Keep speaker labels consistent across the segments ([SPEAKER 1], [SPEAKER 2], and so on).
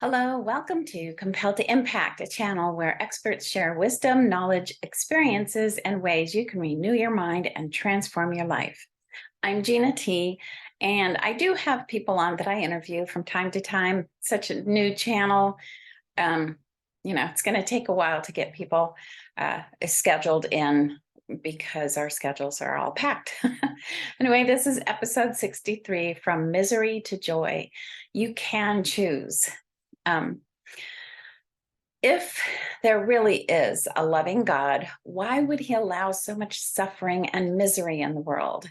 [SPEAKER 1] Hello, welcome to Compelled to Impact, a channel where experts share wisdom, knowledge, experiences, and ways you can renew your mind and transform your life. I'm Gina T, and I do have people on that I interview from time to time. Such a new channel. Um, it's going to take a while to get people scheduled in because our schedules are all packed. Anyway, this is episode 63, From Misery to Joy. You can choose. If there really is a loving God, why would he allow so much suffering and misery in the world?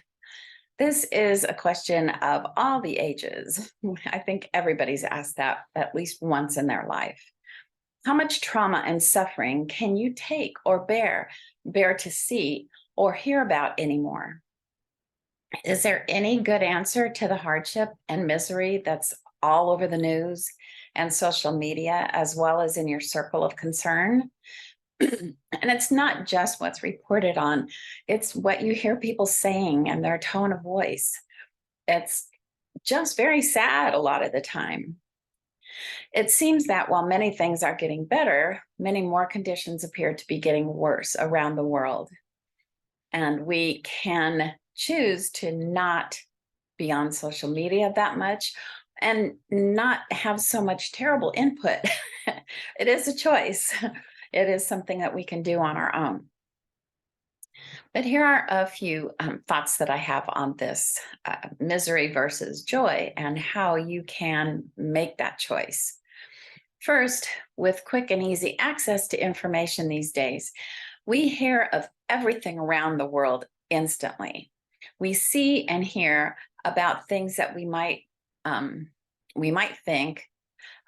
[SPEAKER 1] This is a question of all the ages. I think everybody's asked that at least once in their life. How much trauma and suffering can you take or bear to see or hear about anymore? Is there any good answer to the hardship and misery that's all over the news and social media, as well as in your circle of concern? And it's not just what's reported on, it's what you hear people saying and their tone of voice. It's just very sad a lot of the time. It seems that while many things are getting better, many more conditions appear to be getting worse around the world. And we can choose to not be on social media that much and not have so much terrible input. It is a choice. It is something that we can do on our own. But here are a few thoughts that I have on this misery versus joy and how you can make that choice. First, with quick and easy access to information these days, we hear of everything around the world instantly. We see and hear about things that we might think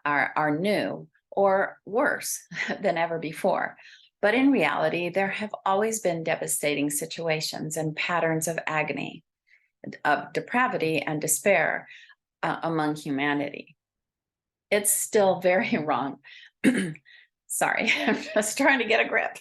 [SPEAKER 1] are new or worse than ever before. But in reality, there have always been devastating situations and patterns of agony, of depravity and despair among humanity. It's still very wrong. Sorry, I'm just trying to get a grip.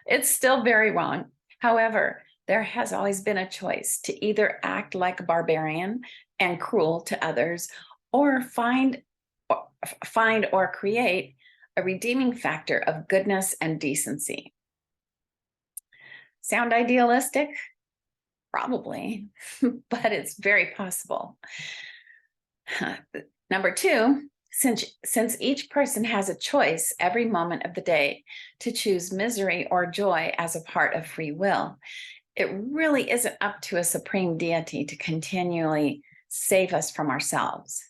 [SPEAKER 1] It's still very wrong. However, there has always been a choice to either act like a barbarian and cruel to others, or find or create a redeeming factor of goodness and decency. Sound idealistic? Probably, but it's very possible. Number two, since each person has a choice every moment of the day to choose misery or joy as a part of free will, it really isn't up to a supreme deity to continually save us from ourselves.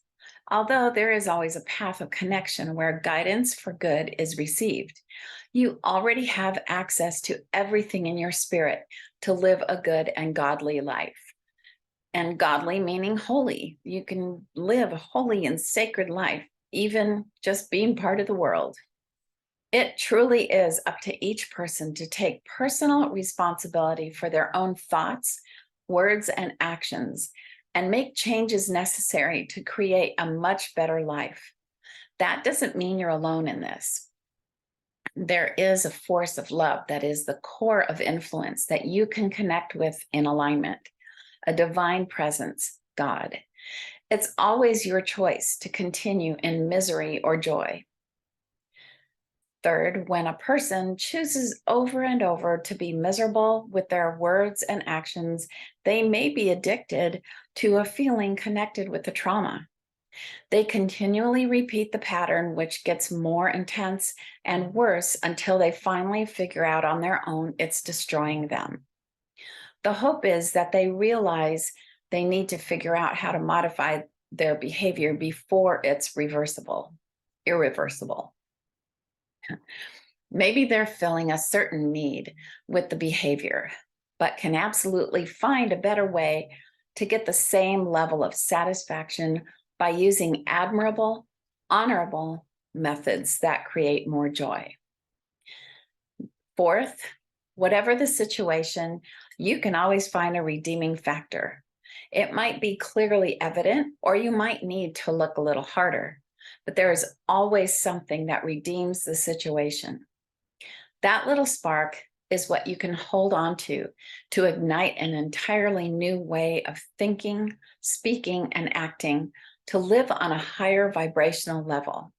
[SPEAKER 1] Although there is always a path of connection where guidance for good is received, you already have access to everything in your spirit to live a good and godly life. And godly meaning holy. You can live a holy and sacred life, even just being part of the world. It truly is up to each person to take personal responsibility for their own thoughts, words, and actions, and make changes necessary to create a much better life. That doesn't mean you're alone in this. There is a force of love that is the core of influence that you can connect with in alignment, a divine presence, God. It's always your choice to continue in misery or joy. Third, when a person chooses over and over to be miserable with their words and actions, they may be addicted to a feeling connected with the trauma. They continually repeat the pattern, which gets more intense and worse until they finally figure out on their own it's destroying them. The hope is that they realize they need to figure out how to modify their behavior before it's irreversible. Maybe they're feeling a certain need with the behavior, but can absolutely find a better way to get the same level of satisfaction by using admirable, honorable methods that create more joy. Fourth, whatever the situation, you can always find a redeeming factor. It might be clearly evident, or you might need to look a little harder, but there is always something that redeems the situation. That little spark is what you can hold on to ignite an entirely new way of thinking, speaking, and acting to live on a higher vibrational level.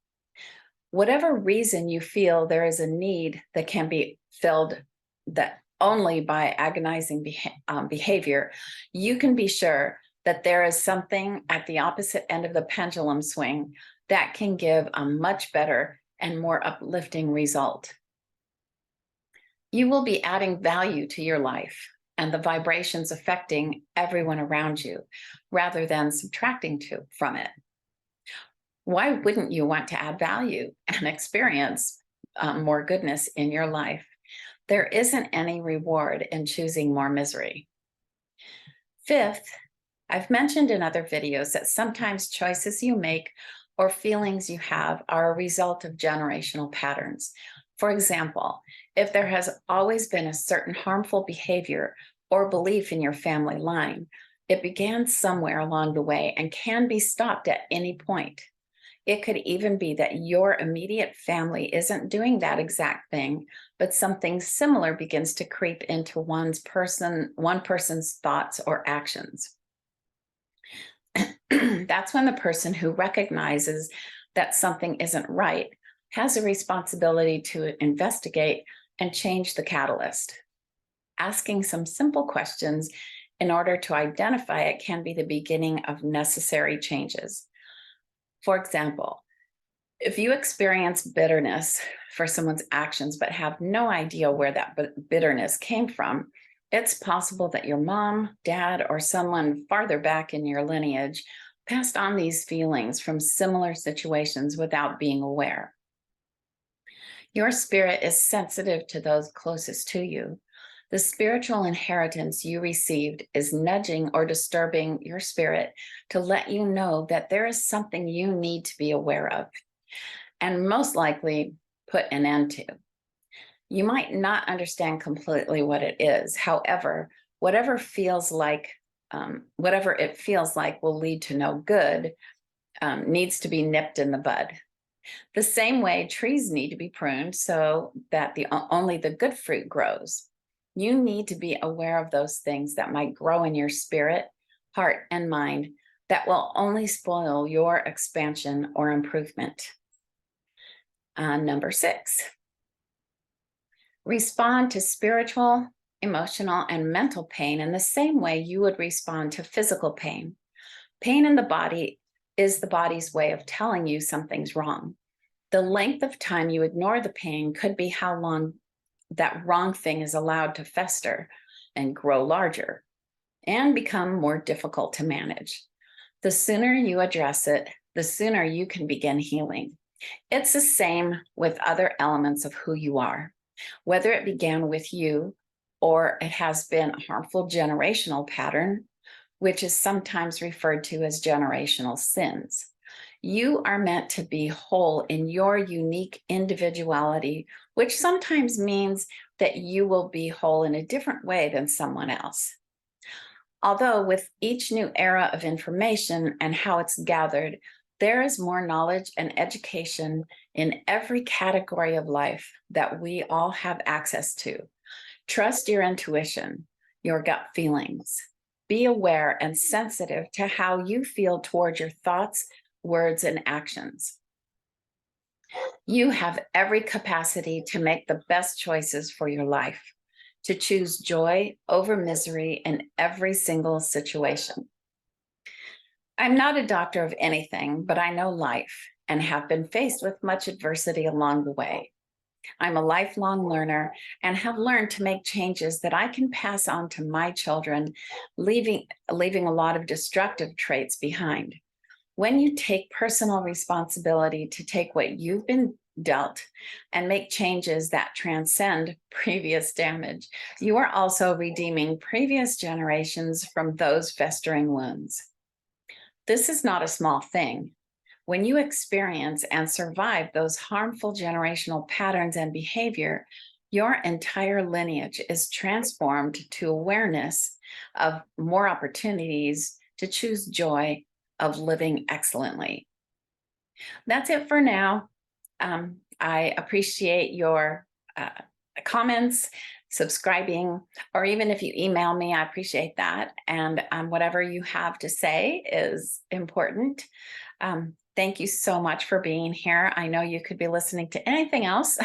[SPEAKER 1] Whatever reason you feel there is a need that can be filled that only by agonizing behavior, you can be sure that there is something at the opposite end of the pendulum swing that can give a much better and more uplifting result. You will be adding value to your life and the vibrations affecting everyone around you, rather than subtracting from it. Why wouldn't you want to add value and experience more goodness in your life? There isn't any reward in choosing more misery. Fifth, I've mentioned in other videos that sometimes choices you make or feelings you have are a result of generational patterns. For example, if there has always been a certain harmful behavior or belief in your family line, it began somewhere along the way and can be stopped at any point. It could even be that your immediate family isn't doing that exact thing, but something similar begins to creep into one person's thoughts or actions. That's when the person who recognizes that something isn't right has a responsibility to investigate and change the catalyst. Asking some simple questions in order to identify it can be the beginning of necessary changes. For example, if you experience bitterness for someone's actions but have no idea where that bitterness came from, it's possible that your mom, dad, or someone farther back in your lineage passed on these feelings from similar situations without being aware. Your spirit is sensitive to those closest to you. The spiritual inheritance you received is nudging or disturbing your spirit to let you know that there is something you need to be aware of, and most likely put an end to. You might not understand completely what it is. However, whatever it feels like will lead to no good, needs to be nipped in the bud. The same way trees need to be pruned so that only the good fruit grows. You need to be aware of those things that might grow in your spirit, heart, and mind that will only spoil your expansion or improvement. Number 6, respond to spiritual, emotional, and mental pain in the same way you would respond to physical pain. Pain in the body is the body's way of telling you something's wrong. The length of time you ignore the pain could be how long that wrong thing is allowed to fester and grow larger and become more difficult to manage. The sooner you address it, the sooner you can begin healing. It's the same with other elements of who you are. Whether it began with you or it has been a harmful generational pattern, which is sometimes referred to as generational sins. You are meant to be whole in your unique individuality, which sometimes means that you will be whole in a different way than someone else. Although with each new era of information and how it's gathered, there is more knowledge and education in every category of life that we all have access to. Trust your intuition, your gut feelings. Be aware and sensitive to how you feel towards your thoughts, words, and actions. You have every capacity to make the best choices for your life, to choose joy over misery in every single situation. I'm not a doctor of anything, but I know life and have been faced with much adversity along the way. I'm a lifelong learner and have learned to make changes that I can pass on to my children, leaving a lot of destructive traits behind. When you take personal responsibility to take what you've been dealt and make changes that transcend previous damage, you are also redeeming previous generations from those festering wounds. This is not a small thing. When you experience and survive those harmful generational patterns and behavior, your entire lineage is transformed to awareness of more opportunities to choose joy of living excellently. That's it for now. I appreciate your comments subscribing, or even if you email me, I appreciate that. And whatever you have to say is important. Thank you so much for being here. I know you could be listening to anything else.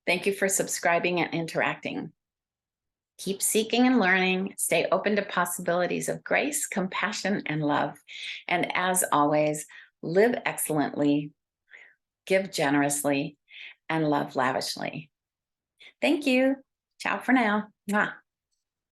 [SPEAKER 1] Thank you for subscribing and interacting. Keep seeking and learning. Stay open to possibilities of grace, compassion, and love. And as always, live excellently, give generously, and love lavishly. Thank you. Ciao for now. Mwah.